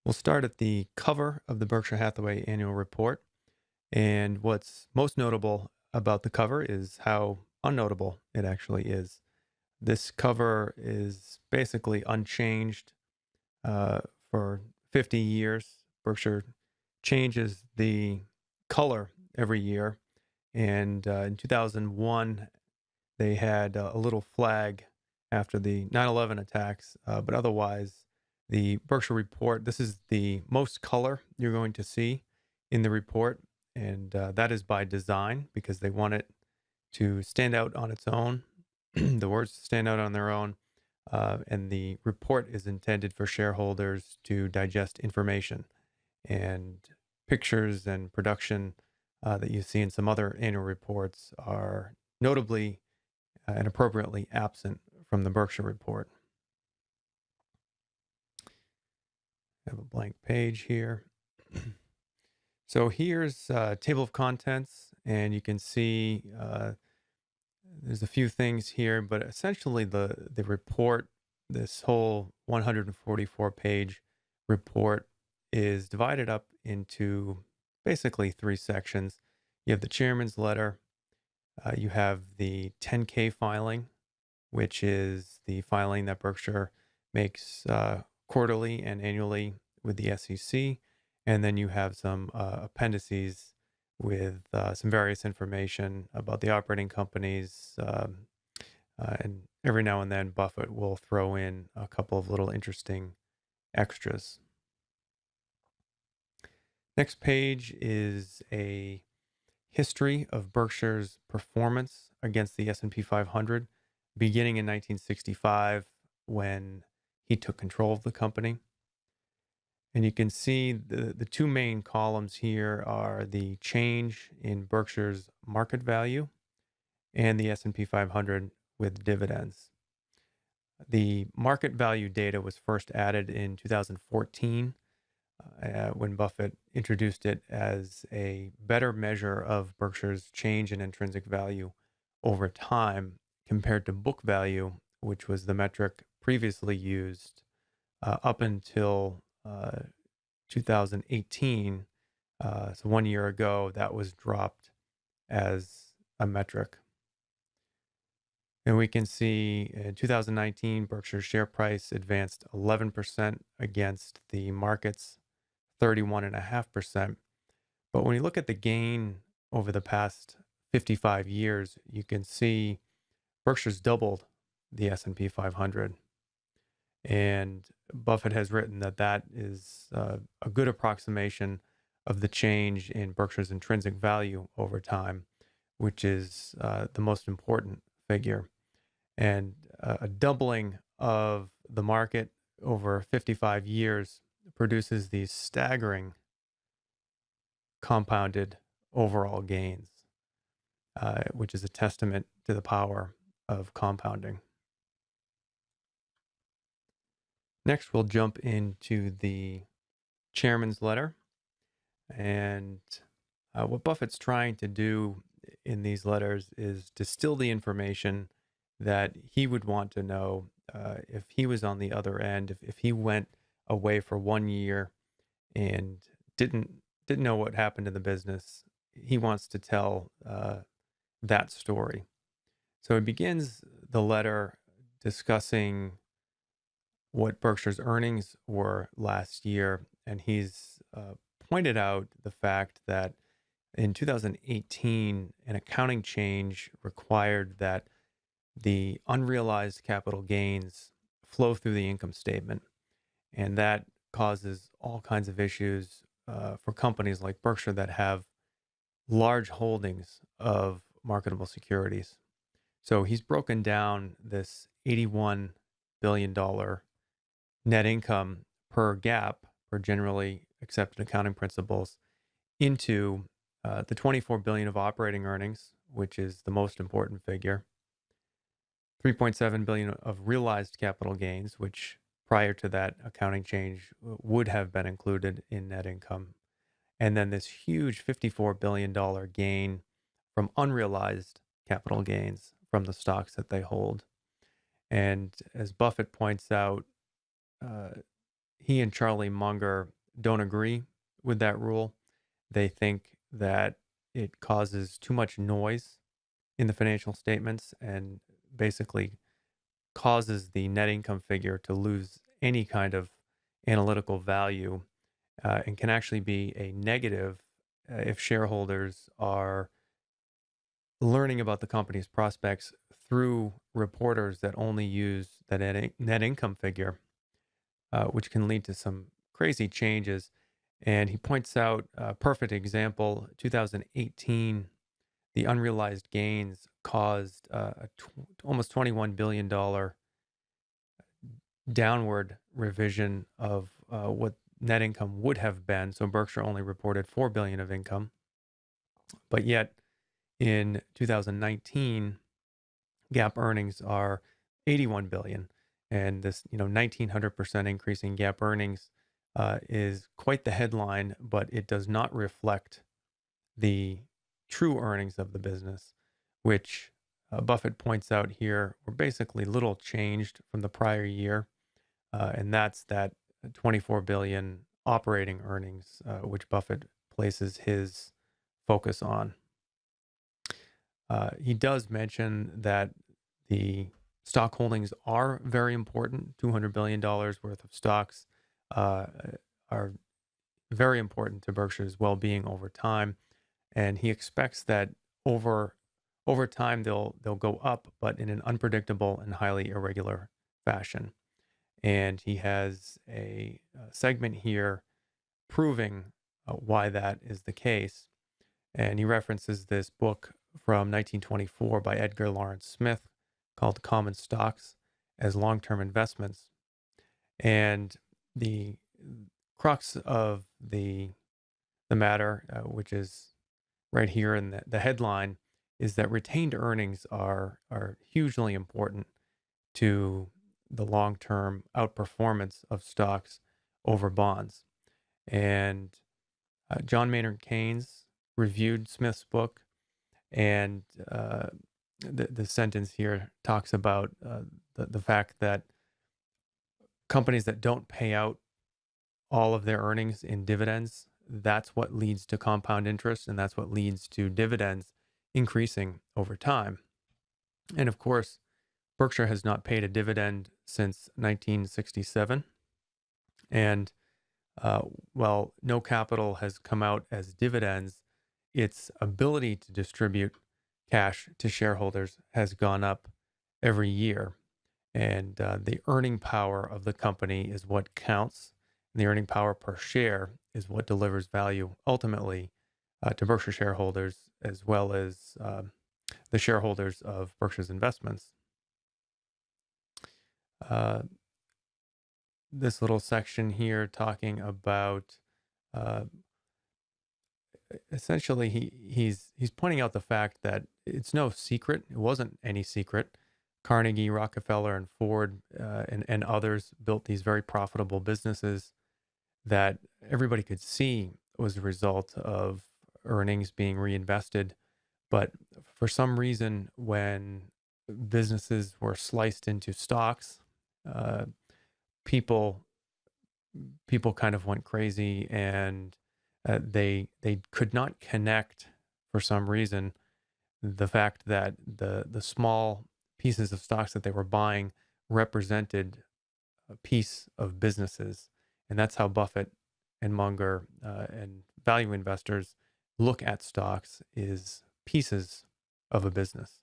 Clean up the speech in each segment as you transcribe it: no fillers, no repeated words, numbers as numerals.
We'll start at the cover of the Berkshire Hathaway annual report. And what's most notable about the cover is how unnotable it actually is. This cover is basically unchanged uh, for 50 years. Berkshire changes the color every year. And in 2001, they had a little flag after the 9/11 attacks, but otherwise, the Berkshire report, this is the most color you're going to see in the report. And that is by design because they want it to stand out on its own, the words to stand out on their own. And the report is intended for shareholders to digest information and pictures and production that you see in some other annual reports are notably and appropriately absent from the Berkshire report. I have a blank page here. So here's a table of contents, and you can see there's a few things here, but essentially the report, this whole 144-page report, is divided up into basically three sections. You have the chairman's letter, you have the 10K filing, which is the filing that Berkshire makes quarterly and annually with the SEC. And then you have some appendices with some various information about the operating companies. And every now and then, Buffett will throw in a couple of little interesting extras. Next page is a history of Berkshire's performance against the S&P 500, beginning in 1965 when he took control of the company. And you can see the two main columns here are the change in Berkshire's market value and the S&P 500 with dividends. The market value data was first added in 2014 when Buffett introduced it as a better measure of Berkshire's change in intrinsic value over time compared to book value, which was the metric previously used up until 2018. So 1 year ago, that was dropped as a metric. And we can see in 2019, Berkshire's share price advanced 11% against the market's 31.5%. But when you look at the gain over the past 55 years, you can see Berkshire's doubled the S&P 500. And Buffett has written that that is a good approximation of the change in Berkshire's intrinsic value over time, which is the most important figure. And a doubling of the market over 55 years produces these staggering compounded overall gains, which is a testament to the power of compounding. Next, we'll jump into the chairman's letter. And what Buffett's trying to do in these letters is distill the information that he would want to know if he was on the other end, if he went away for 1 year and didn't know what happened in the business. He wants to tell that story. So he begins the letter discussing what Berkshire's earnings were last year, and he's pointed out the fact that in 2018, an accounting change required that the unrealized capital gains flow through the income statement, and that causes all kinds of issues for companies like Berkshire that have large holdings of marketable securities. So he's broken down this $81 billion net income per GAAP, per generally accepted accounting principles, into the $24 billion of operating earnings, which is the most important figure, $3.7 billion of realized capital gains, which prior to that accounting change would have been included in net income, and then this huge $54 billion gain from unrealized capital gains from the stocks that they hold. And as Buffett points out, he and Charlie Munger don't agree with that rule. They think that it causes too much noise in the financial statements and basically causes the net income figure to lose any kind of analytical value, and can actually be a negative if shareholders are learning about the company's prospects through reporters that only use the net income figure, which can lead to some crazy changes. And he points out a perfect example: 2018, the unrealized gains caused almost $21 billion downward revision of what net income would have been. So Berkshire only reported $4 billion of income, but yet in 2019, GAAP earnings are $81 billion, and this 1,900% increase in GAAP earnings is quite the headline, but it does not reflect the true earnings of the business, which Buffett points out here were basically little changed from the prior year, and that's that 24 billion operating earnings, which Buffett places his focus on. He does mention that the stock holdings are very important. $200 billion worth of stocks are very important to Berkshire's well-being over time, and he expects that over time they'll go up, but in an unpredictable and highly irregular fashion. And he has a segment here proving why that is the case. And he references this book from 1924 by Edgar Lawrence Smith called Common Stocks as Long-Term Investments. And the crux of the matter, which is right here in the headline, is that retained earnings are hugely important to the long-term outperformance of stocks over bonds. And John Maynard Keynes reviewed Smith's book, and the sentence here talks about the fact that companies that don't pay out all of their earnings in dividends, that's what leads to compound interest, and that's what leads to dividends increasing over time. And of course, Berkshire has not paid a dividend since 1967. And while no capital has come out as dividends, its ability to distribute cash to shareholders has gone up every year. And the earning power of the company is what counts. And the earning power per share is what delivers value ultimately to Berkshire shareholders, as well as the shareholders of Berkshire's investments. This little section here talking about essentially he's pointing out the fact that it's no secret. It wasn't any secret. Carnegie, Rockefeller, and Ford and others built these very profitable businesses that everybody could see was a result of earnings being reinvested. But for some reason, when businesses were sliced into stocks, people kind of went crazy, and they could not connect, for some reason, the fact that the small pieces of stocks that they were buying represented a piece of businesses. And that's how Buffett and Munger and value investors look at stocks, is pieces of a business.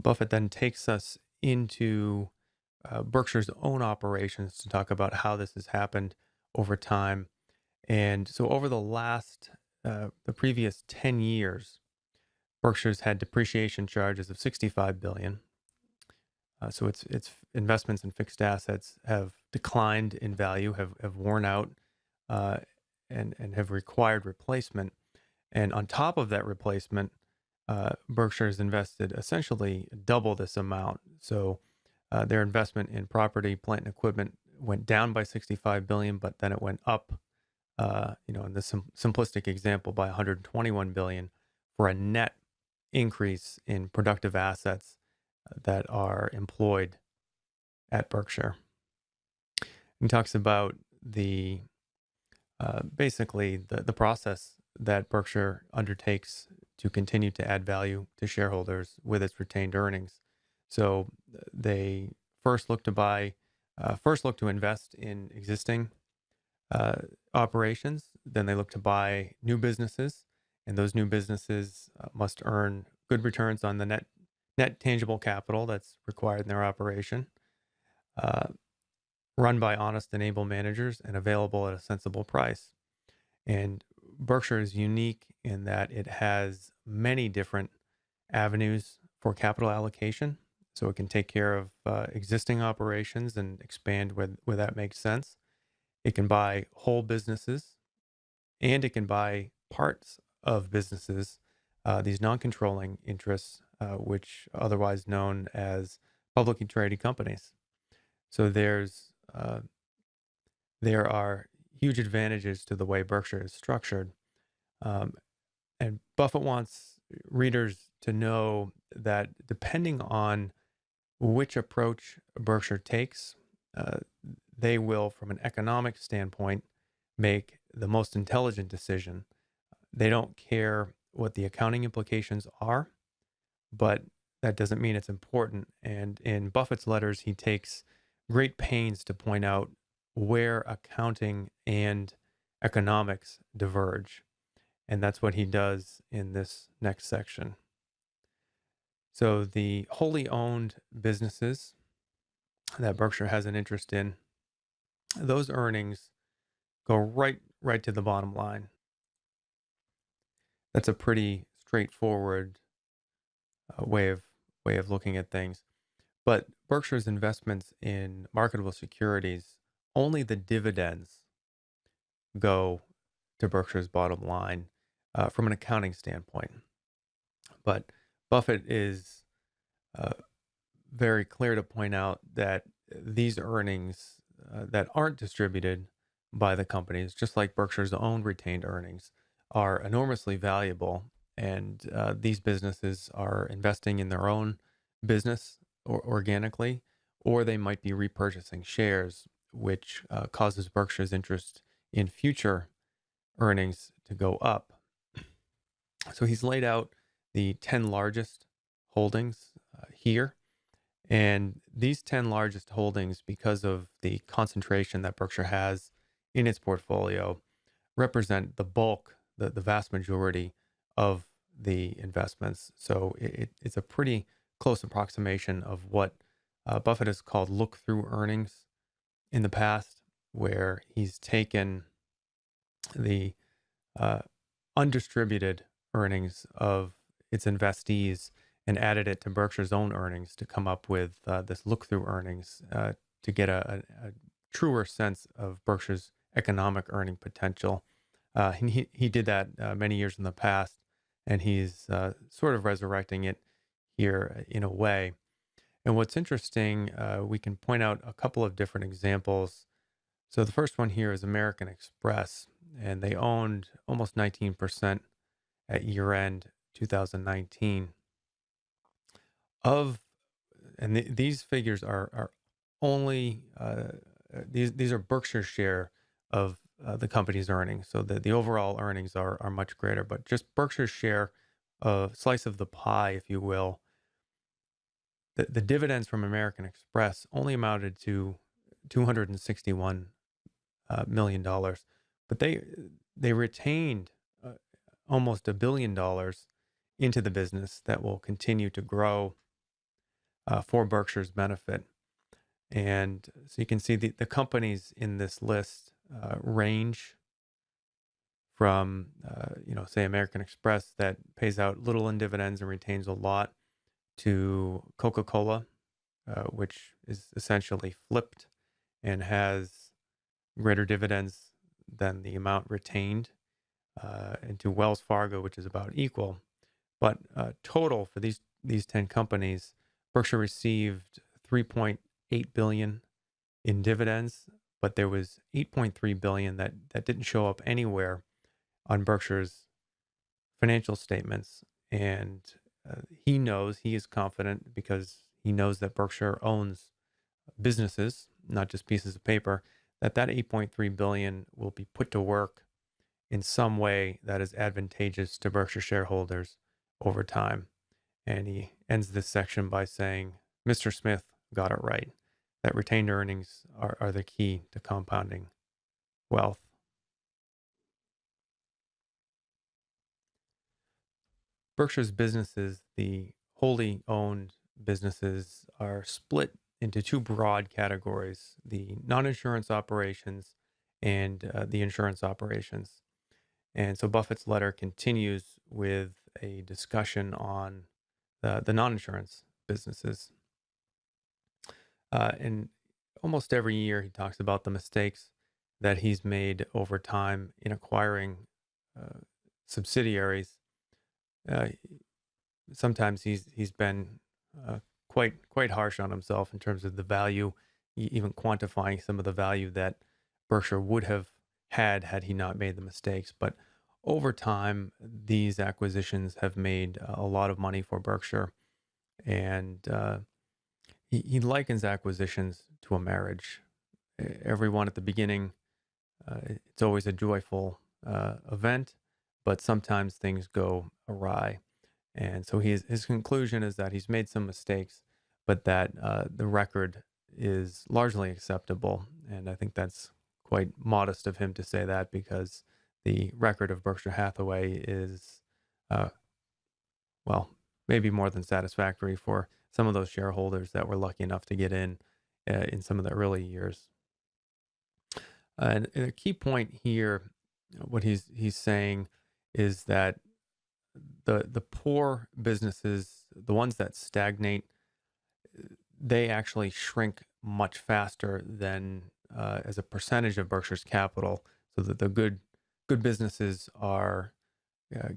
Buffett then takes us into Berkshire's own operations to talk about how this has happened over time. And so over the previous 10 years, Berkshire's had depreciation charges of $65 billion. So its investments in fixed assets have declined in value, have worn out, and have required replacement. And on top of that replacement, Berkshire has invested essentially double this amount. So their investment in property, plant, and equipment went down by $65 billion, but then it went up, in this simplistic example, by $121 billion, for a net increase in productive assets that are employed at Berkshire. He talks about the basically the process that Berkshire undertakes to continue to add value to shareholders with its retained earnings. So they first look to invest in existing uh, operations. Then they look to buy new businesses, and those new businesses must earn good returns on the net tangible capital that's required in their operation. Uh, Run by honest and able managers and available at a sensible price. And Berkshire is unique in that it has many different avenues for capital allocation. So it can take care of existing operations and expand where that makes sense. It can buy whole businesses, and it can buy parts of businesses, these non-controlling interests, which are otherwise known as publicly traded companies. So there are huge advantages to the way Berkshire is structured. Um, and Buffett wants readers to know that depending on which approach Berkshire takes, uh, they will, from an economic standpoint, make the most intelligent decision. They don't care what the accounting implications are, but that doesn't mean it's important. And in Buffett's letters, he takes great pains to point out where accounting and economics diverge. And that's what he does in this next section. So the wholly owned businesses that Berkshire has an interest in, those earnings go right to the bottom line. That's a pretty straightforward way of looking at things. But Berkshire's investments in marketable securities, only the dividends go to Berkshire's bottom line from an accounting standpoint. But Buffett is uh, very clear to point out that these earnings that aren't distributed by the companies, just like Berkshire's own retained earnings, are enormously valuable. And these businesses are investing in their own business organically, or they might be repurchasing shares, which causes Berkshire's interest in future earnings to go up. So he's laid out the 10 largest holdings here. And these 10 largest holdings, because of the concentration that Berkshire has in its portfolio, represent the bulk, the vast majority of the investments. So it's a pretty close approximation of what Buffett has called look-through earnings in the past, where he's taken the uh, undistributed earnings of its investees and added it to Berkshire's own earnings to come up with this look-through earnings to get a truer sense of Berkshire's economic earning potential. He did that many years in the past, and he's sort of resurrecting it here in a way. And what's interesting, we can point out a couple of different examples. So the first one here is American Express, and they owned almost 19% at year-end 2019. These figures are only these are Berkshire's share of the company's earnings. So the overall earnings are much greater, but just Berkshire's share, slice of the pie, if you will. The dividends from American Express only amounted to $261 million, but they retained almost $1 billion into the business that will continue to grow for Berkshire's benefit. And so you can see the companies in this list range from, say American Express that pays out little in dividends and retains a lot, to Coca-Cola, which is essentially flipped and has greater dividends than the amount retained, and to Wells Fargo, which is about equal. But total for these 10 companies, Berkshire received $3.8 billion in dividends, but there was $8.3 billion that didn't show up anywhere on Berkshire's financial statements. And he is confident because he knows that Berkshire owns businesses, not just pieces of paper, that 8.3 billion will be put to work in some way that is advantageous to Berkshire shareholders over time. And he ends this section by saying, Mr. Smith got it right, that retained earnings are the key to compounding wealth. Berkshire's businesses, the wholly owned businesses, are split into two broad categories: the non-insurance operations and the insurance operations. And so Buffett's letter continues with a discussion on the non-insurance businesses. And almost every year he talks about the mistakes that he's made over time in acquiring subsidiaries. Uh, Sometimes he's been quite harsh on himself in terms of the value, even quantifying some of the value that Berkshire would have had he not made the mistakes. But over time, these acquisitions have made a lot of money for Berkshire, and he likens acquisitions to a marriage. Everyone at the beginning, it's always a joyful event, but sometimes things go awry. And so his conclusion is that he's made some mistakes, but that the record is largely acceptable. And I think that's quite modest of him to say that, because the record of Berkshire Hathaway is, uh, well, maybe more than satisfactory for some of those shareholders that were lucky enough to get in some of the early years. And a key point here, what he's saying is that the poor businesses, the ones that stagnate, they actually shrink much faster than as a percentage of Berkshire's capital, so that the good businesses are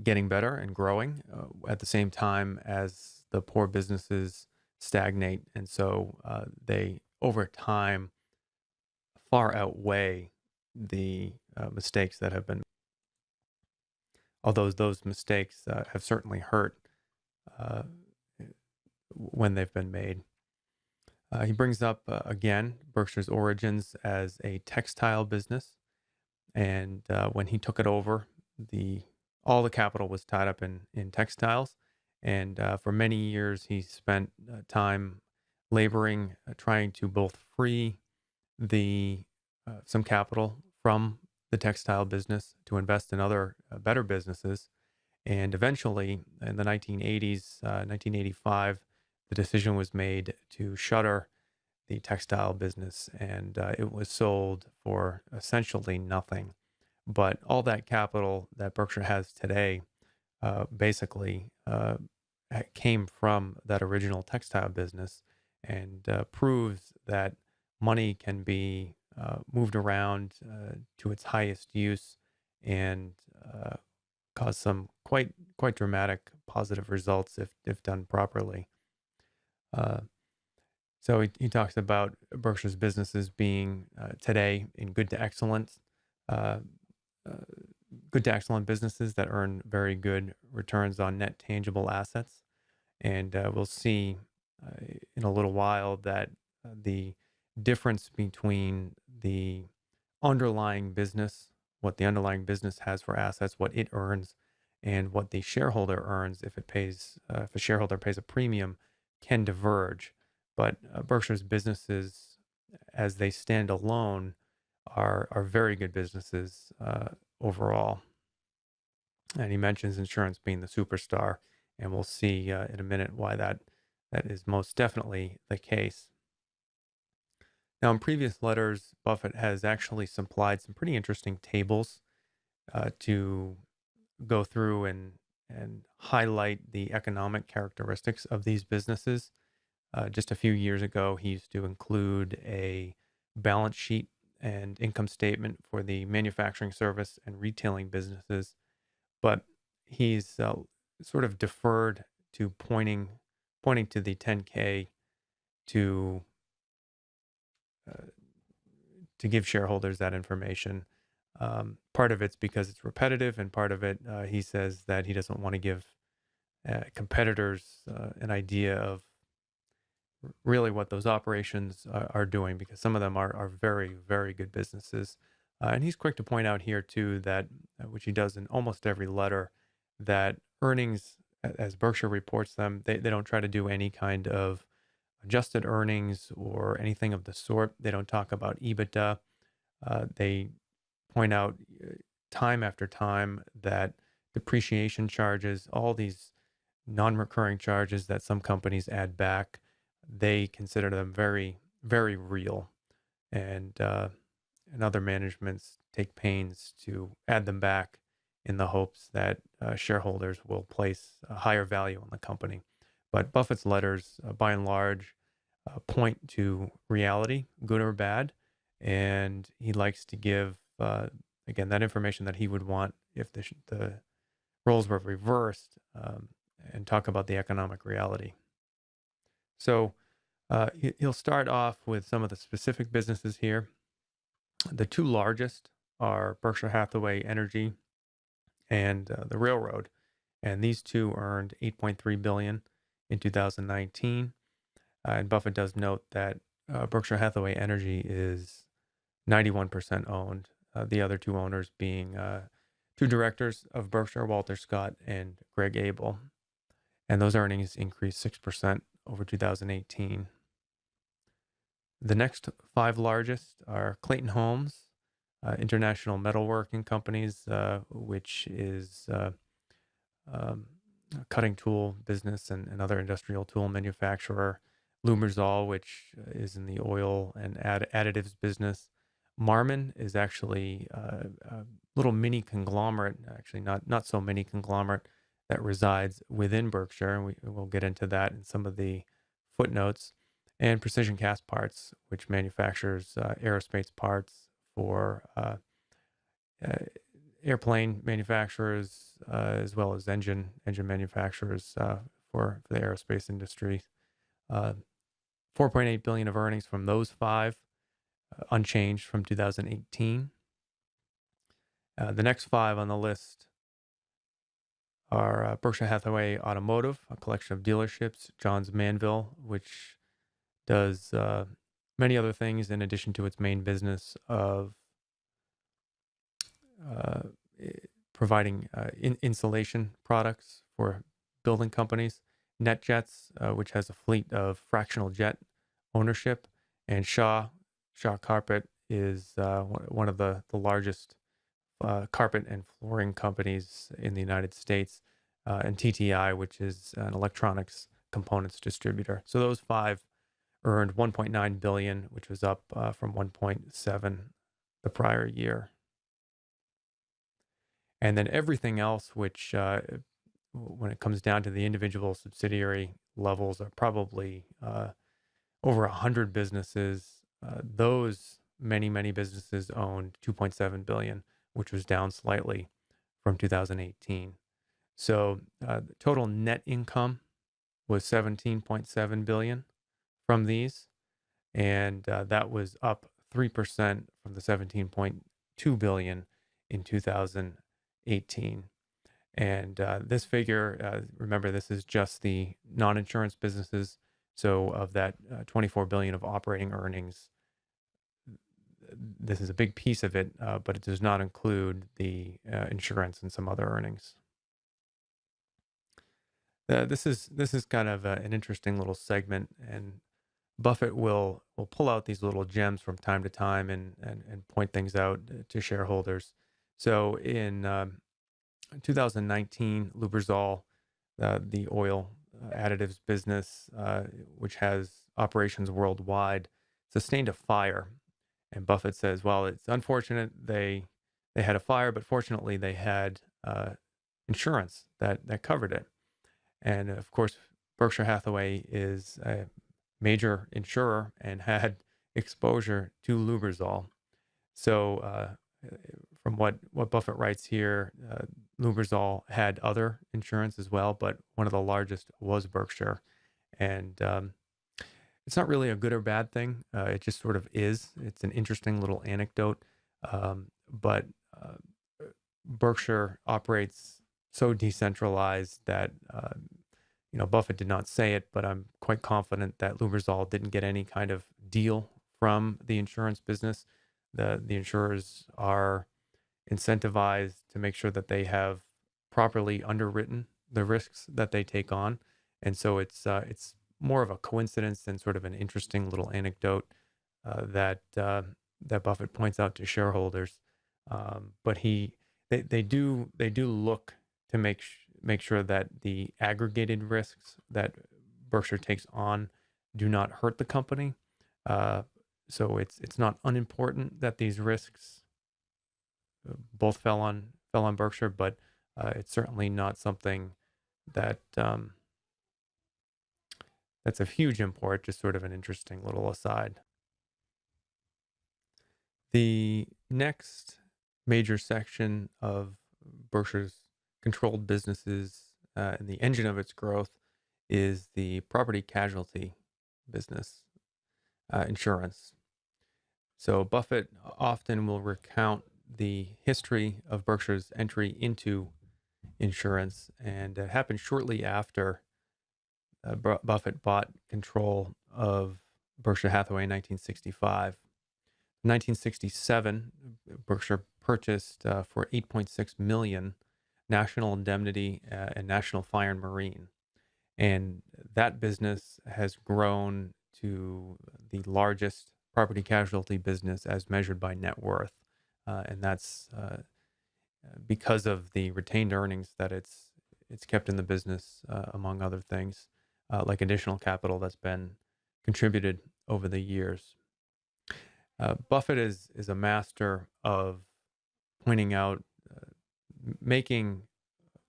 getting better and growing at the same time as the poor businesses stagnate. And so they, over time, far outweigh the mistakes that have been, although those mistakes have certainly hurt uh, when they've been made. He brings up again Berkshire's origins as a textile business, and when he took it over, all the capital was tied up in textiles, and for many years he spent time laboring, trying to both free the some capital from the textile business to invest in other better businesses. And eventually, in the 1980s, 1985, the decision was made to shutter the textile business, and it was sold for essentially nothing. But all that capital that Berkshire has today basically came from that original textile business, and proves that money can be moved around to its highest use, and cause some quite dramatic positive results if done properly. Uh, so he talks about Berkshire's businesses being today in uh, uh, good to excellent businesses that earn very good returns on net tangible assets. And we'll see in a little while that the difference between the underlying business, what the underlying business has for assets, what it earns, and what the shareholder earns if a shareholder pays a premium, can diverge. But Berkshire's businesses, as they stand alone, are very good businesses overall. And he mentions insurance being the superstar, and we'll see in a minute why that is most definitely the case. Now, in previous letters, Buffett has actually supplied some pretty interesting tables to go through and highlight the economic characteristics of these businesses. Just a few years ago, he used to include a balance sheet and income statement for the manufacturing, service, and retailing businesses, but he's sort of deferred to pointing to the 10K to give shareholders that information. Part of it's because it's repetitive, and part of it, he says that he doesn't want to give competitors an idea of really what those operations are doing, because some of them are very, very good businesses. And he's quick to point out here, too, that, which he does in almost every letter, that earnings, as Berkshire reports them, they don't try to do any kind of adjusted earnings or anything of the sort. They don't talk about EBITDA. They point out time after time that depreciation charges, all these non-recurring charges that some companies add back, they consider them very, very real. And other managements take pains to add them back in the hopes that shareholders will place a higher value on the company. But Buffett's letters, by and large, point to reality, good or bad, and he likes to give, again, that information that he would want if the roles were reversed, and talk about the economic reality. So he'll start off with some of the specific businesses here. The two largest are Berkshire Hathaway Energy and the railroad, and these two earned $8.3 billion in 2019. And Buffett does note that Berkshire Hathaway Energy is 91% owned, the other two owners being two directors of Berkshire, Walter Scott and Greg Abel. And those earnings increased 6% over 2018. The next five largest are Clayton Homes, International Metalworking Companies, which is a cutting tool business and other industrial tool manufacturer. Lubrizol, which is in the oil and additives business. Marmon is actually a little mini conglomerate, actually not so mini conglomerate, that resides within Berkshire, and we'll get into that in some of the footnotes. And Precision Cast Parts, which manufactures aerospace parts for airplane manufacturers, as well as engine manufacturers for the aerospace industry. 4.8 billion of earnings from those five, unchanged from 2018. The next five on the list are Berkshire Hathaway Automotive, a collection of dealerships, Johns Manville, which does many other things in addition to its main business of providing insulation products for building companies. NetJets, which has a fleet of fractional jet ownership, and Shaw Carpet is one of the largest carpet and flooring companies in the United States, and TTI, which is an electronics components distributor. So those five earned 1.9 billion, which was up from 1.7 the prior year. And then everything else, which when it comes down to the individual subsidiary levels, are probably over 100 businesses. Those many businesses owned 2.7 billion, which was down slightly from 2018. So the total net income was 17.7 billion from these, and that was up 3% from the 17.2 billion in 2018. And this figure, remember, this is just the non-insurance businesses. So of that 24 billion of operating earnings, this is a big piece of it, but it does not include the insurance and some other earnings. This is kind of an interesting little segment, and Buffett will pull out these little gems from time to time and point things out to shareholders. So in 2019, Lubrizol, the oil additives business, which has operations worldwide, sustained a fire. And Buffett says, well, it's unfortunate they had a fire, but fortunately they had insurance that covered it. And of course, Berkshire Hathaway is a major insurer and had exposure to Lubrizol. So from what Buffett writes here, Lubrizol had other insurance as well, but one of the largest was Berkshire. And it's not really a good or bad thing. It just sort of is. It's an interesting little anecdote. But Berkshire operates so decentralized that Buffett did not say it, but I'm quite confident that Lubrizol didn't get any kind of deal from the insurance business. The insurers are incentivized to make sure that they have properly underwritten the risks that they take on, and so it's more of a coincidence than sort of an interesting little anecdote that Buffett points out to shareholders. But they do look to make sure that the aggregated risks that Berkshire takes on do not hurt the company. Uh, so it's not unimportant that these risks both fell on Berkshire, but it's certainly not something that that's of huge import. Just sort of an interesting little aside. The next major section of Berkshire's controlled businesses and the engine of its growth is the property casualty business, insurance. So Buffett often will recount the history of Berkshire's entry into insurance, and it happened shortly after Buffett bought control of Berkshire Hathaway in 1965. 1967, Berkshire purchased for 8.6 million National Indemnity and National Fire and Marine, and that business has grown to the largest property casualty business as measured by net worth, and that's because of the retained earnings that it's kept in the business, among other things, like additional capital that's been contributed over the years. Buffett is a master of pointing out, making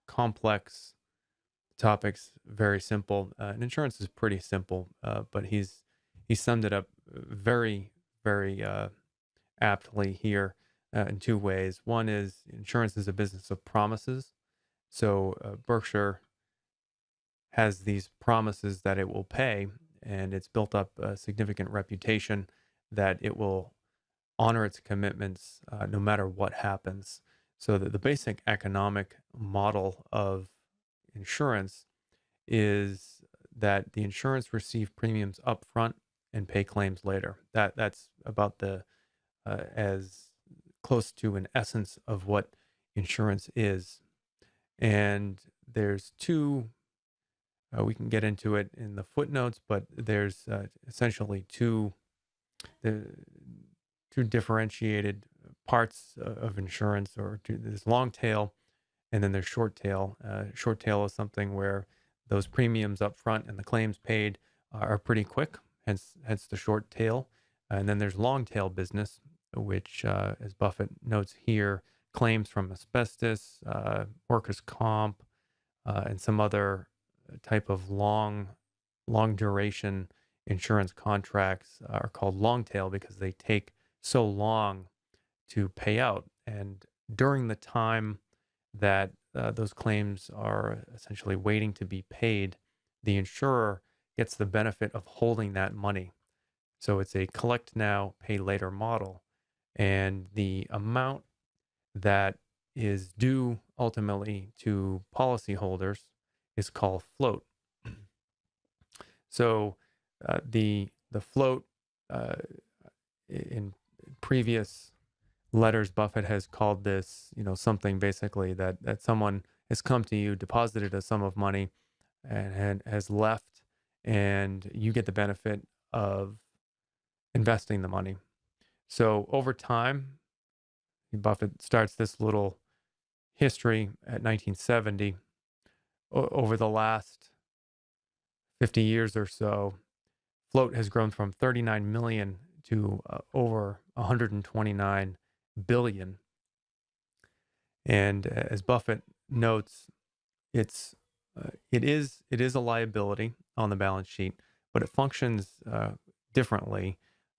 complex topics very simple. And insurance is pretty simple, but he summed it up very, very aptly here in two ways. One is insurance is a business of promises. So Berkshire has these promises that it will pay, and it's built up a significant reputation that it will honor its commitments no matter what happens. So that the basic economic model of insurance is that the insurance receive premiums up front and pay claims later. That's about the as close to an essence of what insurance is. And there's two. We can get into it in the footnotes, but there's essentially the two differentiated parts of insurance, or there's long tail and then there's short tail. Short tail is something where those premiums up front and the claims paid are pretty quick, hence the short tail. And then there's long tail business, which, as Buffett notes here, claims from asbestos, workers' comp, and some other type of long duration insurance contracts are called long tail because they take so long to pay out. And during the time that those claims are essentially waiting to be paid, the insurer gets the benefit of holding that money. So it's a collect now, pay later model. And the amount that is due ultimately to policyholders is called float. So the float, in previous letters, Buffett has called this, something basically that someone has come to you, deposited a sum of money, and has left, and you get the benefit of investing the money. So over time, Buffett starts this little history at 1970. Over the last 50 years or so, float has grown from 39 million to over 129 billion. And as Buffett notes, it is a liability on the balance sheet, but it functions differently,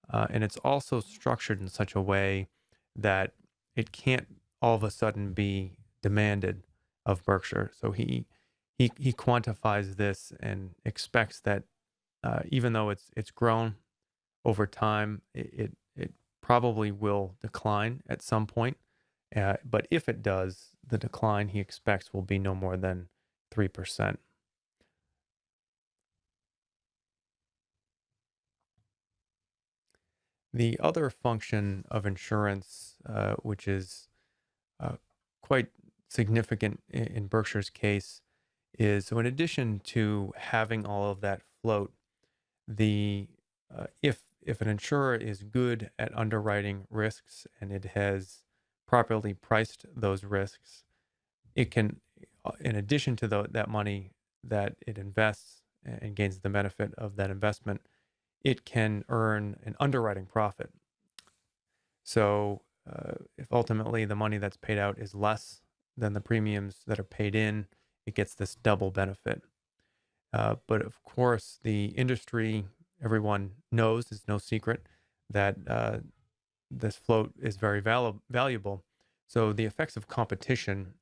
and it's also structured in such a way that it can't all of a sudden be demanded of Berkshire. So he quantifies this and expects that even though it's grown over time, it probably will decline at some point. But if it does, the decline he expects will be no more than 3%. The other function of insurance, which is uh, quite significant in Berkshire's case, is so in addition to having all of that float, the if an insurer is good at underwriting risks and it has properly priced those risks, it can, in addition to that money that it invests and gains the benefit of that investment, it can earn an underwriting profit. So if ultimately the money that's paid out is less than the premiums that are paid in, it gets this double benefit. But of course, the industry, everyone knows, it's no secret that this float is very valuable. So the effects of competition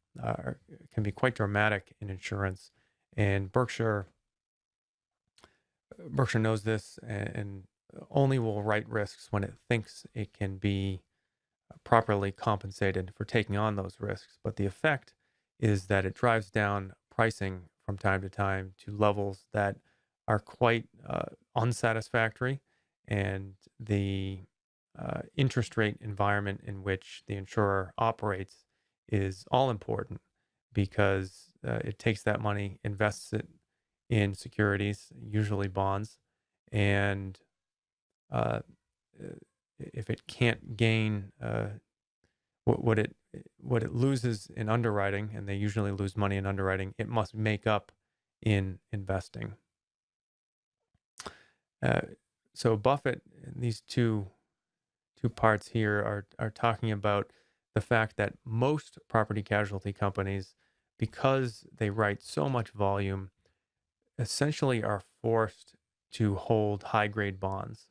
can be quite dramatic in insurance. And Berkshire knows this and only will write risks when it thinks it can be properly compensated for taking on those risks. But the effect is that it drives down pricing from time to time to levels that are quite unsatisfactory. And the interest rate environment in which the insurer operates is all important because it takes that money, invests it in securities, usually bonds, and uh, if it can't gain what, what it what it loses in underwriting, and they usually lose money in underwriting, it must make up in investing. Uh, so Buffett, these two parts here are talking about the fact that most property casualty companies, because they write so much volume, essentially are forced to hold high grade bonds.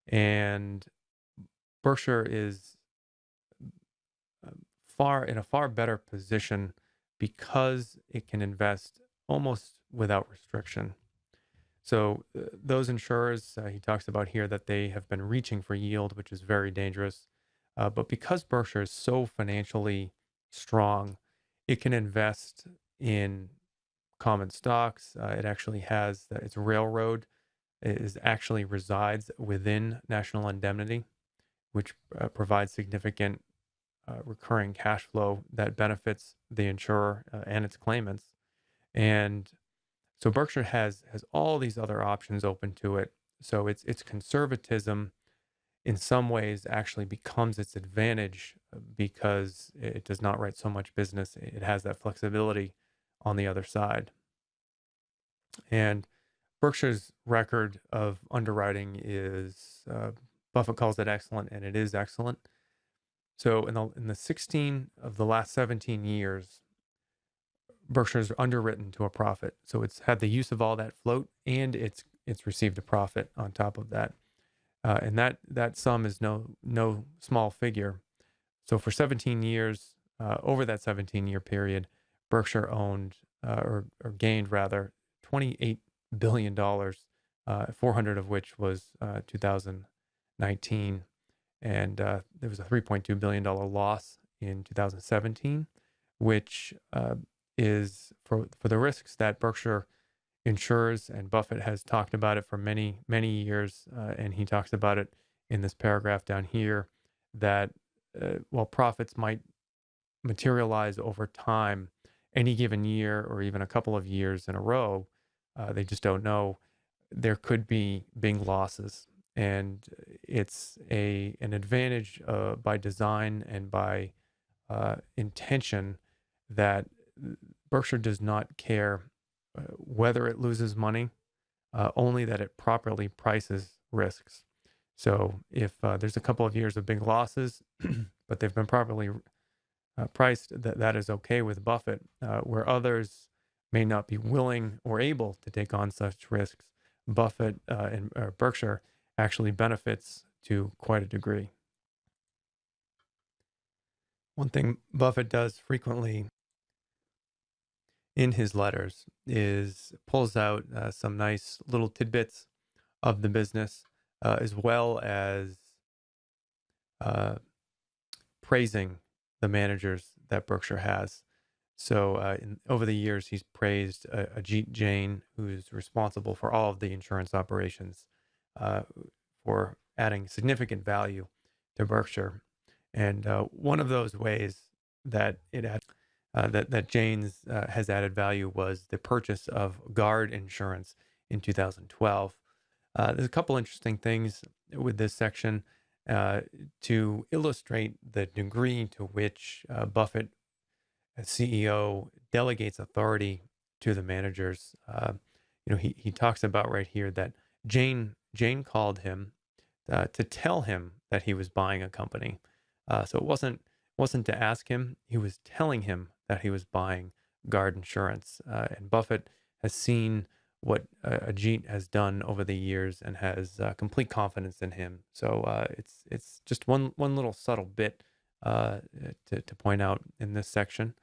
And Berkshire is in a far better position because it can invest almost without restriction. So those insurers, he talks about here that they have been reaching for yield, which is very dangerous. But because Berkshire is so financially strong, it can invest in common stocks. It actually has its railroad is actually resides within National Indemnity, which provides significant recurring cash flow that benefits the insurer and its claimants. And so Berkshire has all these other options open to it. So its conservatism in some ways actually becomes its advantage because it does not write so much business. It has that flexibility on the other side. And Berkshire's record of underwriting is Buffett calls it excellent, and it is excellent. So in the 16 of the last 17 years, Berkshire's underwritten to a profit. So it's had the use of all that float, and it's received a profit on top of that. And that sum is no small figure. So for 17 years, over that 17-year period, Berkshire owned or gained rather $28 billion, 400 of which was 2019, and there was a $3.2 billion loss in 2017, which is for the risks that Berkshire insures, and Buffett has talked about it for many years, and he talks about it in this paragraph down here that while profits might materialize over time, any given year or even a couple of years in a row, they just don't know. There could be big losses, and it's an advantage by design and by intention that Berkshire does not care whether it loses money, only that it properly prices risks. So if there's a couple of years of big losses, but they've been properly priced, that is okay with Buffett, where others may not be willing or able to take on such risks. Buffett and Berkshire actually benefits to quite a degree. One thing Buffett does frequently in his letters is pulls out some nice little tidbits of the business, as well as uh, praising the managers that Berkshire has. So over the years, he's praised Ajit Jain, who is responsible for all of the insurance operations, uh, for adding significant value to Berkshire. And one of those ways that that Jane's has added value was the purchase of Guard insurance in 2012. There's a couple interesting things with this section to illustrate the degree to which Buffett, as CEO, delegates authority to the managers. He talks about right here that Jane called him to tell him that he was buying a company. So it wasn't to ask him; he was telling him that he was buying Guard insurance. And Buffett has seen what Ajit has done over the years and has complete confidence in him. So it's just one little subtle bit to point out in this section.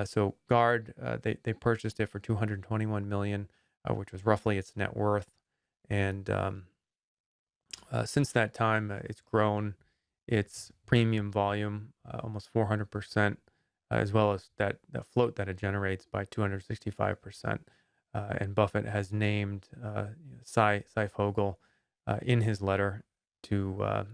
So Guard, they purchased it for $221 million, which was roughly its net worth, and since that time, it's grown its premium volume almost 400%, as well as that float that it generates by 265%. And Buffett has named Cy Fogel in his letter to,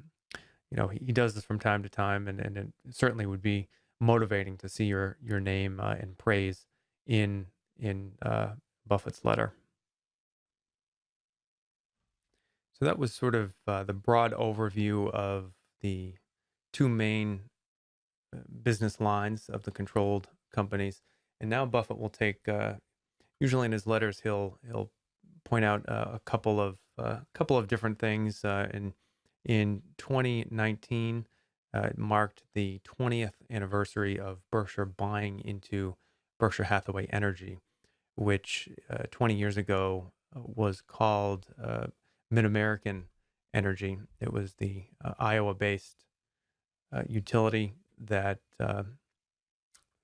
he does this from time to time, and it certainly would be motivating to see your name and praise in Buffett's letter. So that was sort of the broad overview of the two main business lines of the controlled companies. And now Buffett will take, usually in his letters, he'll point out a couple of different things. In 2019, it marked the 20th anniversary of Berkshire buying into Berkshire Hathaway Energy, which 20 years ago was called Mid-American Energy. It was the Iowa-based utility that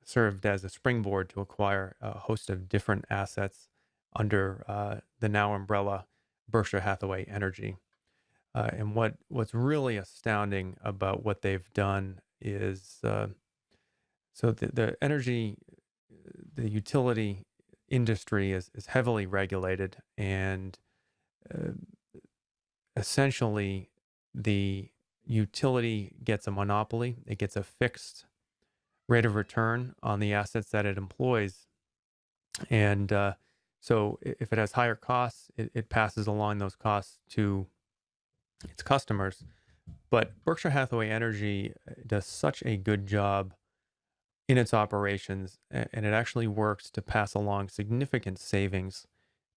served as a springboard to acquire a host of different assets under the now umbrella Berkshire Hathaway Energy. And what's really astounding about what they've done is so the utility industry is heavily regulated, and essentially the utility gets a monopoly. It gets a fixed rate of return on the assets that it employs. And so if it has higher costs, it passes along those costs to its customers. But Berkshire Hathaway Energy does such a good job in its operations, and it actually works to pass along significant savings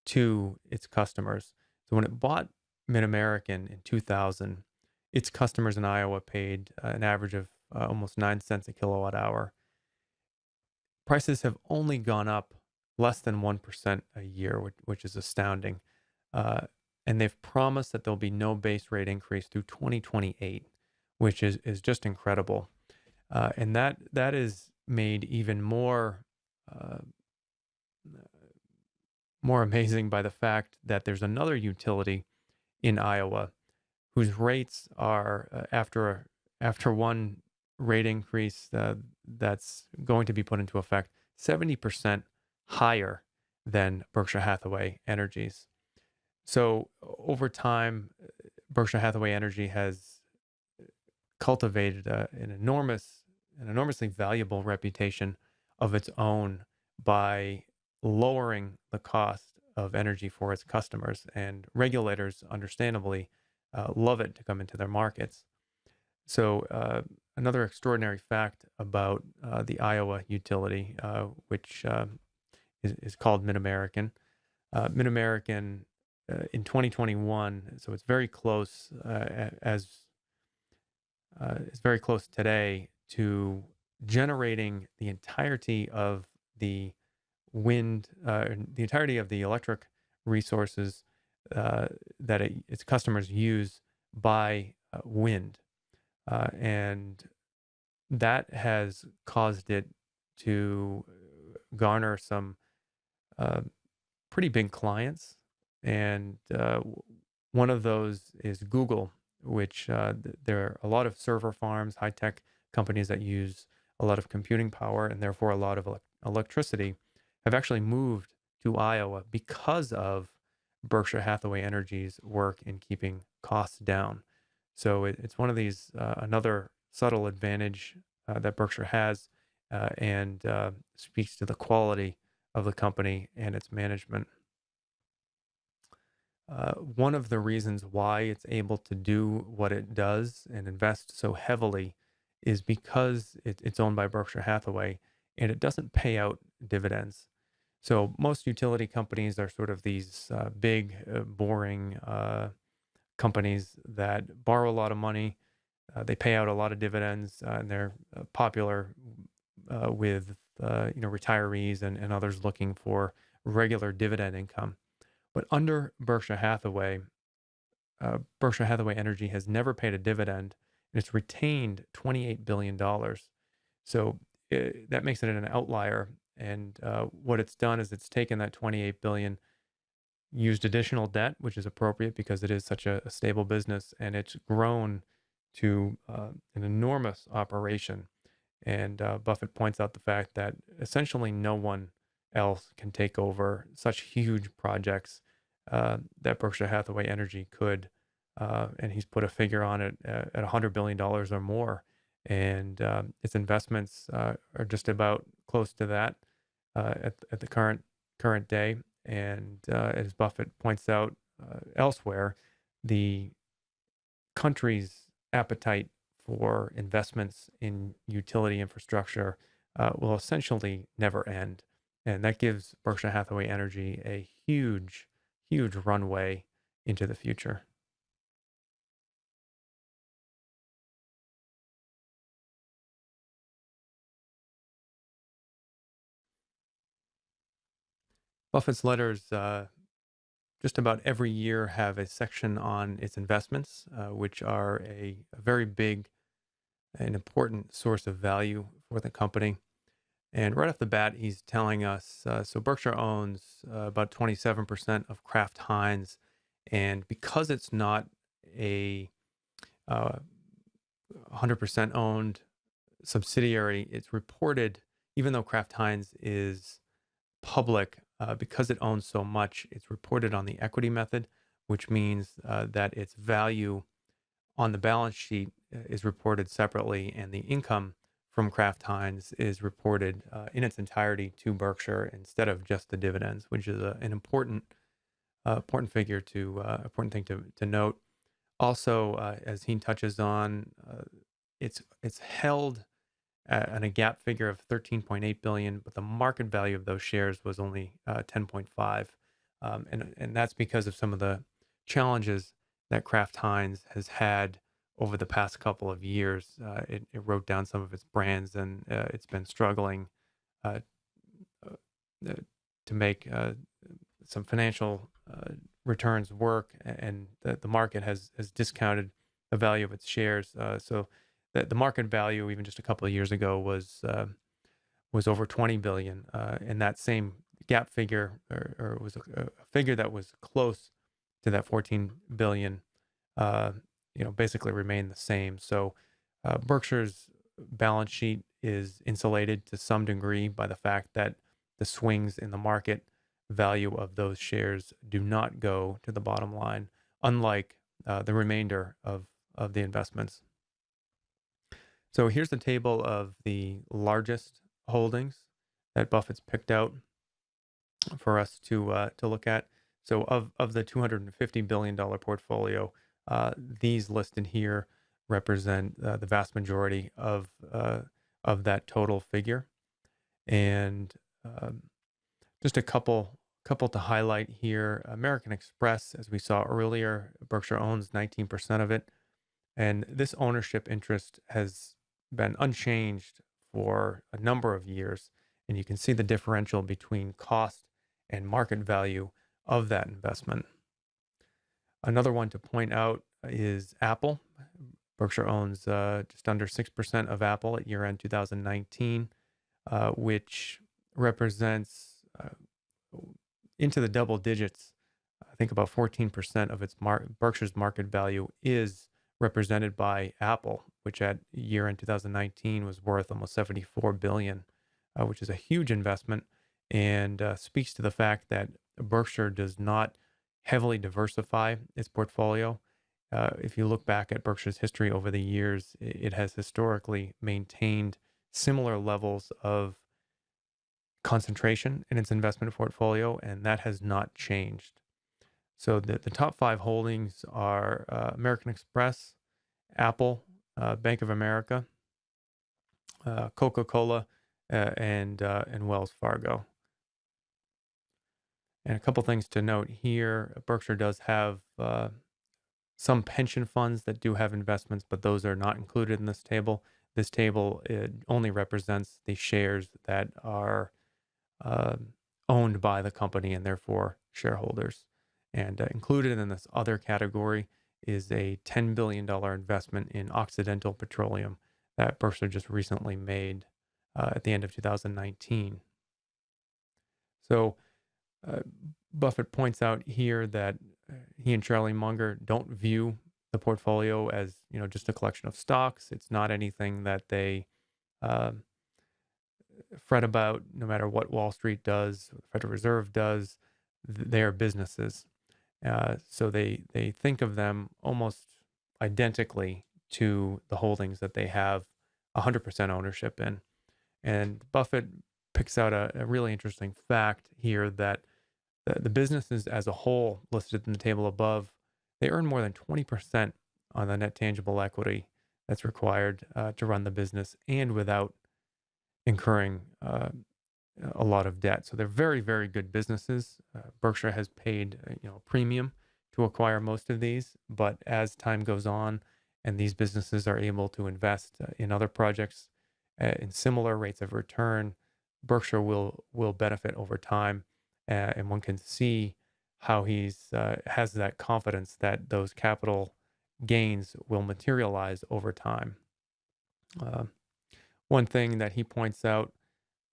to its customers. So when it bought Mid-American in 2000, its customers in Iowa paid an average of almost 9 cents a kilowatt hour. Prices have only gone up less than 1% a year, which is astounding. And they've promised that there'll be no base rate increase through 2028, which is just incredible. And that is made even more amazing by the fact that there's another utility in Iowa whose rates are after one rate increase that's going to be put into effect 70% higher than Berkshire Hathaway Energy's. So over time, Berkshire Hathaway Energy has cultivated an enormously valuable reputation of its own by lowering the cost of energy for its customers, and regulators understandably love it to come into their markets. So another extraordinary fact about the Iowa utility, which is called Mid-American. Mid-American in 2021, so it's very close it's very close today to generating the entirety of the wind, the entirety of the electric resources that its customers use by wind. And that has caused it to garner some pretty big clients. And one of those is Google, which there are a lot of server farms, high-tech companies that use a lot of computing power and therefore a lot of electricity have actually moved to Iowa because of Berkshire Hathaway Energy's work in keeping costs down. So it's one of these, another subtle advantage that Berkshire has, and speaks to the quality of the company and its management. One of the reasons why it's able to do what it does and invest so heavily is because it's owned by Berkshire Hathaway and it doesn't pay out dividends. So most utility companies are sort of these big, boring companies that borrow a lot of money. They pay out a lot of dividends, and they're popular with retirees and others looking for regular dividend income. But under Berkshire Hathaway Energy has never paid a dividend, and it's retained $28 billion. So that makes it an outlier. And what it's done is it's taken that 28 billion, used additional debt, which is appropriate because it is such a stable business, and it's grown to an enormous operation. And Buffett points out the fact that essentially no one else can take over such huge projects that Berkshire Hathaway Energy could. And he's put a figure on it at $100 billion or more. And its investments are just about close to that at the current day. And as Buffett points out elsewhere, the country's appetite for investments in utility infrastructure will essentially never end. And that gives Berkshire Hathaway Energy a huge, huge runway into the future. Buffett's letters just about every year have a section on its investments, which are a very big and important source of value for the company. And right off the bat, he's telling us so Berkshire owns about 27% of Kraft Heinz. And because it's not a 100% owned subsidiary, it's reported, even though Kraft Heinz is public, because it owns so much, it's reported on the equity method, which means that its value on the balance sheet is reported separately, and the income from Kraft Heinz is reported in its entirety to Berkshire instead of just the dividends, which is an important figure important thing to note. Also, as he touches on, it's held and a gap figure of 13.8 billion, but the market value of those shares was only 10.5, and that's because of some of the challenges that Kraft Heinz has had over the past couple of years. It wrote down some of its brands, and it's been struggling uh, uh, to make some financial returns work, and the market has discounted the value of its shares. So the market value, even just a couple of years ago, was over 20 billion, and that same gap figure, or was a figure that was close to that 14 billion, basically remained the same. So Berkshire's balance sheet is insulated to some degree by the fact that the swings in the market value of those shares do not go to the bottom line, unlike the remainder of the investments. So here's the table of the largest holdings that Buffett's picked out for us to look at. So of the $250 billion portfolio, these listed here represent the vast majority of that total figure. And just a couple to highlight here. American Express, as we saw earlier, Berkshire owns 19% of it. And this ownership interest has been unchanged for a number of years. And you can see the differential between cost and market value of that investment. Another one to point out is Apple. Berkshire owns just under 6% of Apple at year end 2019, which represents into the double digits. I think about 14% of its Berkshire's market value is represented by Apple, which at year end 2019 was worth almost 74 billion, which is a huge investment, and speaks to the fact that Berkshire does not heavily diversify its portfolio. if you look back at Berkshire's history over the years, it has historically maintained similar levels of concentration in its investment portfolio, and that has not changed. So the top five holdings are American Express, Apple, Bank of America, Coca-Cola, and Wells Fargo. And a couple things to note here: Berkshire does have some pension funds that do have investments, but those are not included in this table. This table only represents the shares that are uh, owned by the company and therefore shareholders. And included in this other category is a $10 billion investment in Occidental Petroleum that Berkshire just recently made at the end of 2019. So uh, Buffett points out here that he and Charlie Munger don't view the portfolio as just a collection of stocks. It's not anything that they uh, fret about, no matter what Wall Street does, what the Federal Reserve does. They are businesses, so they think of them almost identically to the holdings that they have 100% ownership in. And Buffett picks out a really interesting fact here that the businesses as a whole listed in the table above, they earn more than 20% on the net tangible equity that's required to run the business, and without incurring a lot of debt. So they're very, very good businesses. Berkshire has paid a premium to acquire most of these, but as time goes on and these businesses are able to invest in other projects in similar rates of return, Berkshire will benefit over time, and one can see how he's has that confidence that those capital gains will materialize over time. One thing that he points out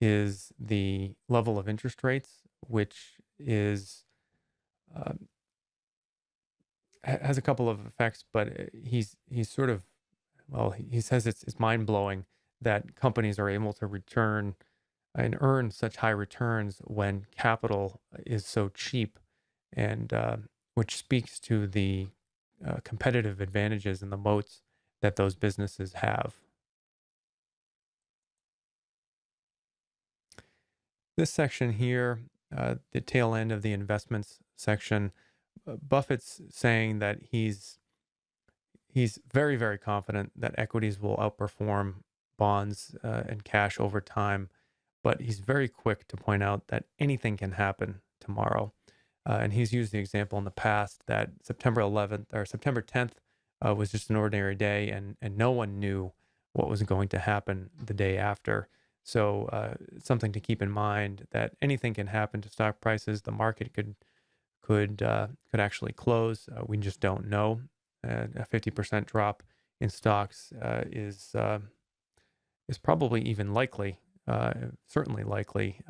is the level of interest rates, which is has a couple of effects, but he's sort of, well, he says it's mind blowing that companies are able to return and earn such high returns when capital is so cheap, and which speaks to the competitive advantages and the moats that those businesses have. This section here, the tail end of the investments section, Buffett's saying that he's very, very confident that equities will outperform bonds and cash over time, but he's very quick to point out that anything can happen tomorrow. And he's used the example in the past that September 11th or September 10th was just an ordinary day, and no one knew what was going to happen the day after. So something to keep in mind, that anything can happen to stock prices. The market could actually close. We just don't know. A 50% drop in stocks is probably even likely, certainly likely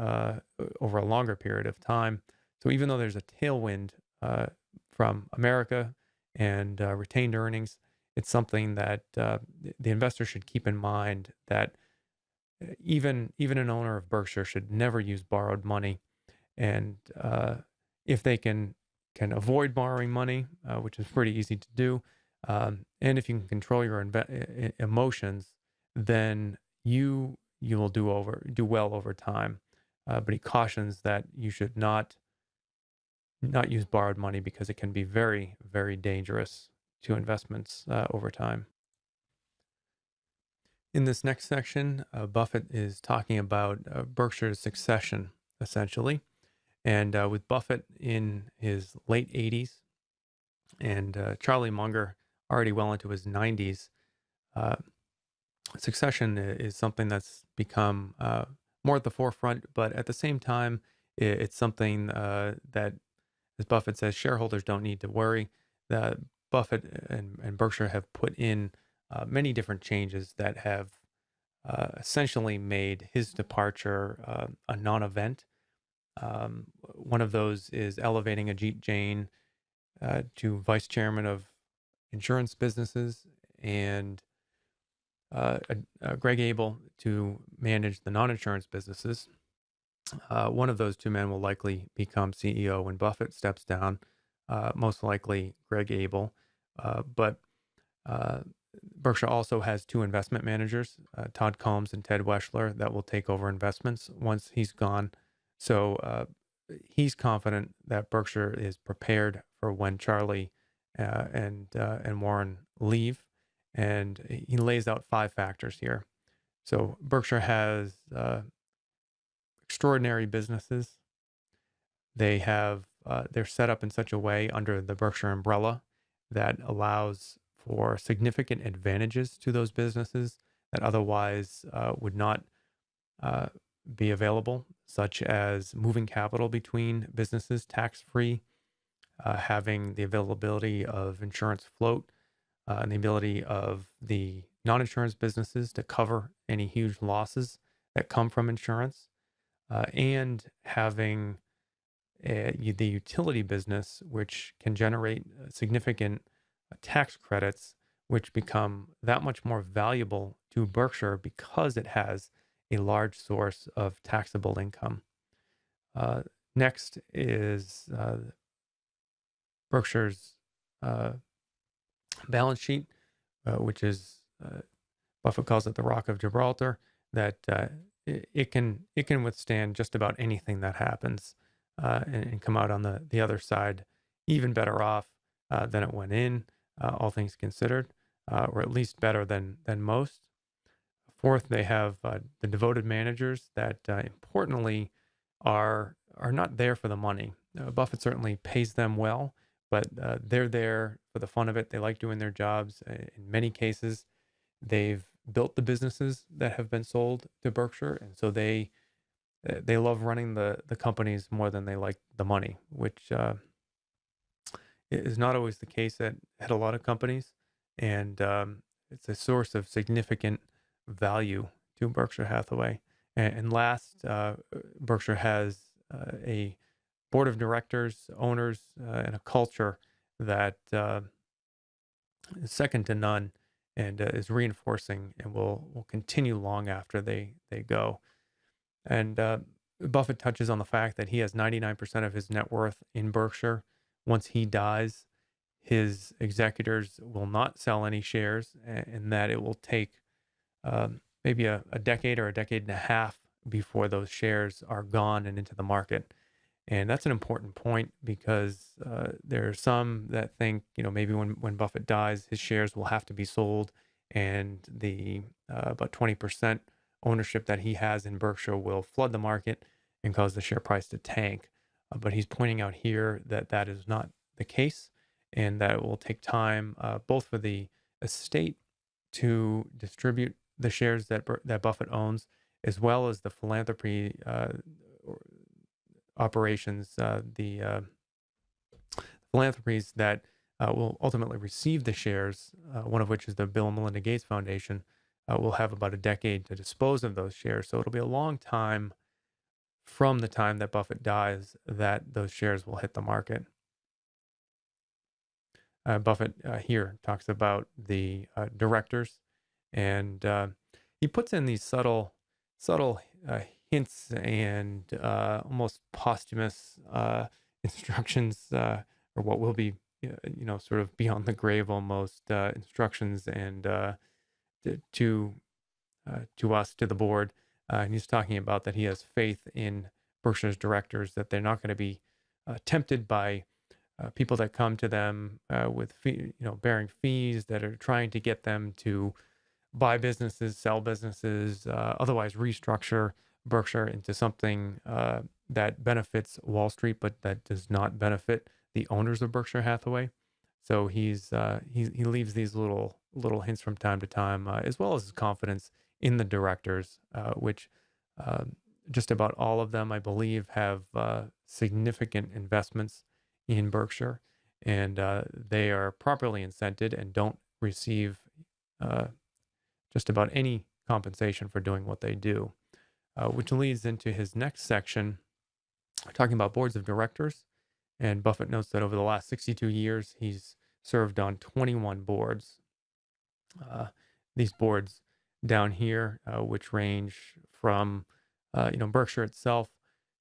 over a longer period of time. So even though there's a tailwind from America and retained earnings, it's something that the investor should keep in mind, that even an owner of Berkshire should never use borrowed money. And if they can avoid borrowing money, which is pretty easy to do, and if you can control your emotions, then you will do well over time. But he cautions that you should not use borrowed money, because it can be very, very dangerous to investments over time. In this next section, Buffett is talking about Berkshire's succession, essentially. And with Buffett in his late 80s and Charlie Munger already well into his 90s, succession is something that's become more at the forefront, but at the same time, it's something that, as Buffett says, shareholders don't need to worry. Buffett and Berkshire have put in many different changes that have essentially made his departure a non-event. One of those is elevating Ajit Jain to vice chairman of insurance businesses, and Greg Abel to manage the non-insurance businesses. One of those two men will likely become CEO when Buffett steps down, most likely Greg Abel. But Berkshire also has two investment managers, Todd Combs and Ted Weschler, that will take over investments once he's gone. So he's confident that Berkshire is prepared for when Charlie and Warren leave, and he lays out 5 factors here. So Berkshire has extraordinary businesses. They're set up in such a way under the Berkshire umbrella that allows for significant advantages to those businesses that otherwise would not uh, be available, such as moving capital between businesses tax-free, having the availability of insurance float, and the ability of the non-insurance businesses to cover any huge losses that come from insurance, and having the utility business, which can generate significant tax credits, which become that much more valuable to Berkshire because it has a large source of taxable income. Uh, Next is Berkshire's uh, balance sheet, which is Buffett calls it the Rock of Gibraltar. That it can withstand just about anything that happens, and come out on the other side even better off than it went in, all things considered, or at least better than most. Fourth, they have the devoted managers that importantly are not there for the money. Buffett certainly pays them well, but they're there for the fun of it. They like doing their jobs. In many cases, they've built the businesses that have been sold to Berkshire, and so they love running the companies more than they like the money, which is not always the case at a lot of companies, and it's a source of significant value to Berkshire Hathaway. And last, Berkshire has a board of directors, owners, and a culture that is second to none, and is reinforcing and will continue long after they go. And Buffett touches on the fact that he has 99% of his net worth in Berkshire. Once he dies, his executors will not sell any shares, and that it will take maybe a decade or a decade and a half before those shares are gone and into the market. And that's an important point because there are some that think, maybe when Buffett dies, his shares will have to be sold, and the about 20% ownership that he has in Berkshire will flood the market and cause the share price to tank. But he's pointing out here that that is not the case, and that it will take time both for the estate to distribute the shares that Buffett owns, as well as the philanthropy operations, the philanthropies that will ultimately receive the shares, one of which is the Bill and Melinda Gates Foundation, will have about a decade to dispose of those shares. So it'll be a long time from the time that Buffett dies that those shares will hit the market. Buffett here talks about the directors, and he puts in these subtle hints and almost posthumous instructions, or what will be, sort of beyond the grave almost, instructions and to us, to the board. And he's talking about that he has faith in Berkshire's directors, that they're not going to be tempted by people that come to them with bearing fees, that are trying to get them to buy businesses, sell businesses, otherwise restructure Berkshire into something that benefits Wall Street, but that does not benefit the owners of Berkshire Hathaway. So he leaves these little hints from time to time, as well as his confidence in the directors, which just about all of them, I believe, have significant investments in Berkshire, and they are properly incented and don't receive just about any compensation for doing what they do, which leads into his next section, talking about boards of directors. And Buffett notes that over the last 62 years, he's served on 21 boards. These boards down here, which range from Berkshire itself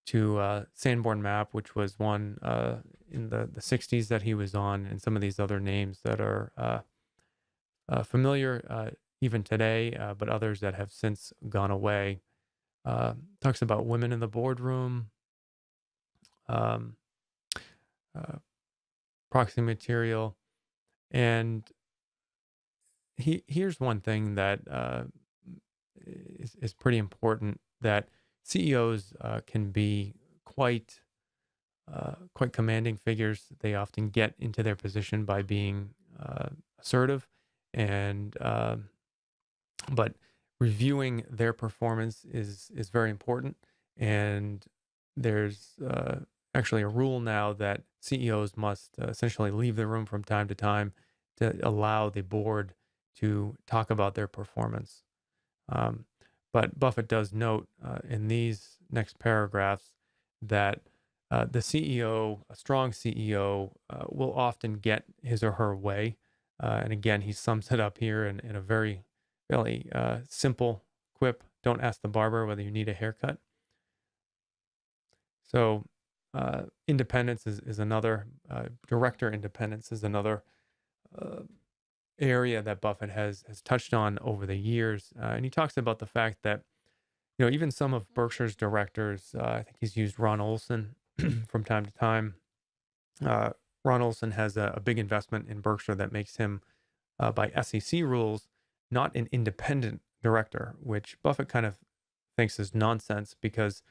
to Sanborn Map, which was one in the 60s that he was on, and some of these other names that are familiar even today, but others that have since gone away. Talks about women in the boardroom, um, uh, proxy material, and here's one thing that is pretty important, that CEOs can be quite commanding figures. They often get into their position by being assertive, and but reviewing their performance is very important. And there's actually a rule now that CEOs must essentially leave the room from time to time to allow the board to talk about their performance. Um, but Buffett does note in these next paragraphs that the CEO, a strong CEO, will often get his or her way. And again, he sums it up here in a very, really simple quip: "Don't ask the barber whether you need a haircut." So independence is another, director independence is another uh, area that Buffett has touched on over the years. And he talks about the fact that, even some of Berkshire's directors, I think he's used Ron Olson from time to time. Uh, Ron Olson has a big investment in Berkshire that makes him, by SEC rules, not an independent director, which Buffett kind of thinks is nonsense, because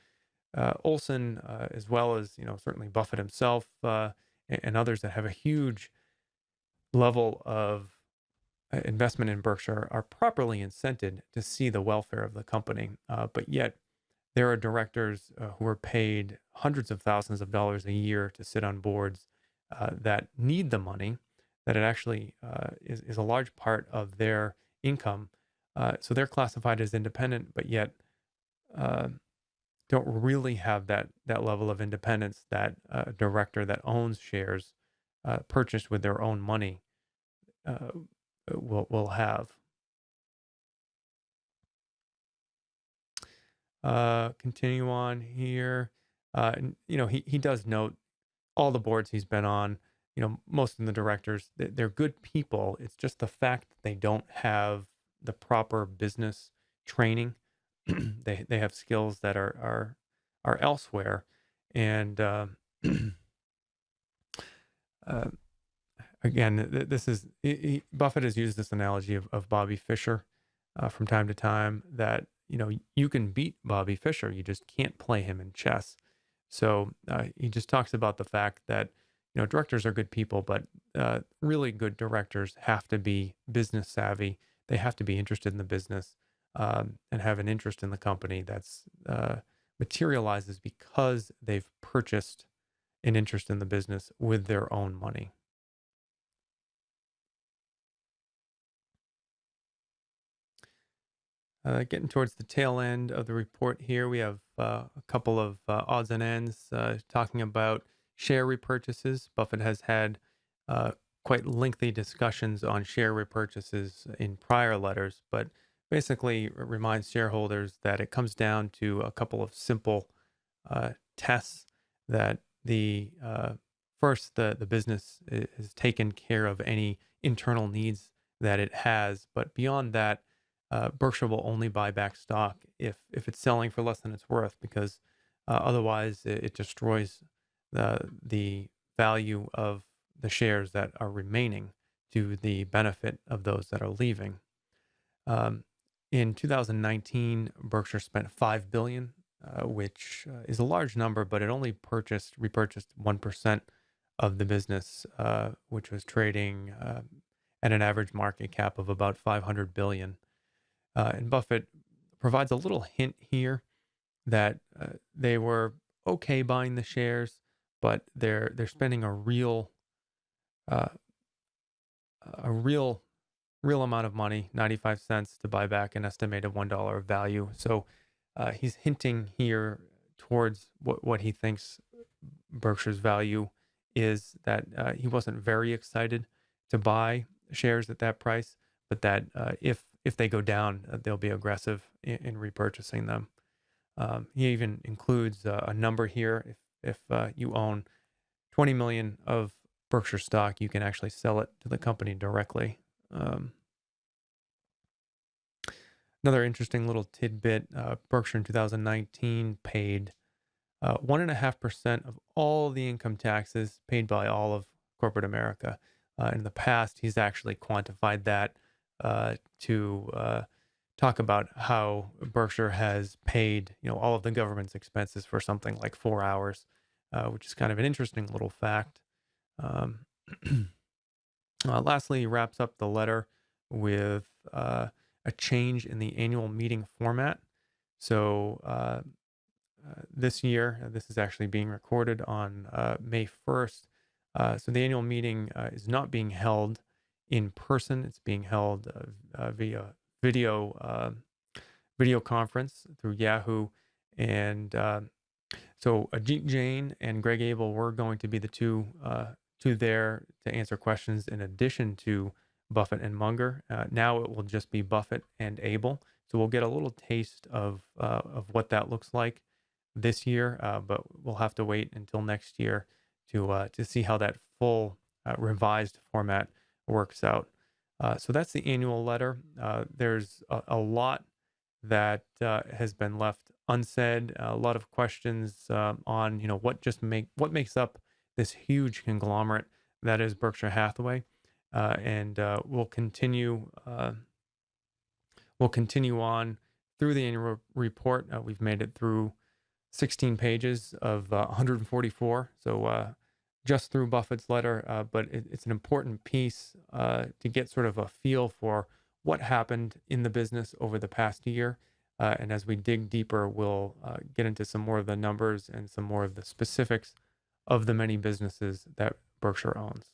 Olson, as well as certainly Buffett himself, and others that have a huge level of investment in Berkshire, are properly incented to see the welfare of the company. But yet, there are directors who are paid hundreds of thousands of dollars a year to sit on boards that need the money, that it actually is a large part of their income. So they're classified as independent, but yet uh, don't really have that level of independence that a director that owns shares purchased with their own money uh, will have. Continue on here. And, he does note all the boards he's been on. Most of the directors, they're good people. It's just the fact that they don't have the proper business training. They have skills that are elsewhere, and uh, again, this is Buffett has used this analogy of Bobby Fischer from time to time, that you can beat Bobby Fischer, you just can't play him in chess. So he just talks about the fact that directors are good people, but really good directors have to be business savvy. They have to be interested in the business, and have an interest in the company that's materializes because they've purchased an interest in the business with their own money. Getting towards the tail end of the report here, we have a couple of odds and ends talking about share repurchases. Buffett has had uh, quite lengthy discussions on share repurchases in prior letters, but basically reminds shareholders that it comes down to a couple of simple tests. That the first, the business has taken care of any internal needs that it has, but beyond that, Berkshire will only buy back stock if it's selling for less than it's worth, because otherwise it destroys the value of the shares that are remaining to the benefit of those that are leaving. Um, in 2019, Berkshire spent $5 billion, which is a large number, but it only repurchased 1% of the business, which was trading at an average market cap of about $500 billion. And Buffett provides a little hint here that they were okay buying the shares, but they're spending uh, a real amount of money, 95 cents, to buy back an estimated $1 of value. So he's hinting here towards what he thinks Berkshire's value is, that he wasn't very excited to buy shares at that price, but that if they go down, they'll be aggressive in repurchasing them. He even includes a number here. If you own 20 million of Berkshire stock, you can actually sell it to the company directly. Um, Another interesting little tidbit: Berkshire in 2019 paid 1.5% of all the income taxes paid by all of corporate America. In the past, he's actually quantified that to talk about how Berkshire has paid, all of the government's expenses for something like 4 hours, which is kind of an interesting little fact. Um, Lastly, he wraps up the letter with a change in the annual meeting format. So this year, this is actually being recorded on May 1st. So the annual meeting is not being held in person. It's being held via video conference through Yahoo. And so Ajit Jain and Greg Abel were going to be the two there to answer questions in addition to Buffett and Munger. Now it will just be Buffett and Abel. So we'll get a little taste of what that looks like this year, but we'll have to wait until next year to see how that full revised format works out. So that's the annual letter. There's a lot that has been left unsaid. A lot of questions on what makes up this huge conglomerate that is Berkshire Hathaway, and we'll continue on through the annual report. We've made it through 16 pages of 144, so just through Buffett's letter, but it's an important piece to get sort of a feel for what happened in the business over the past year. And as we dig deeper, we'll get into some more of the numbers and some more of the specifics of the many businesses that Berkshire owns.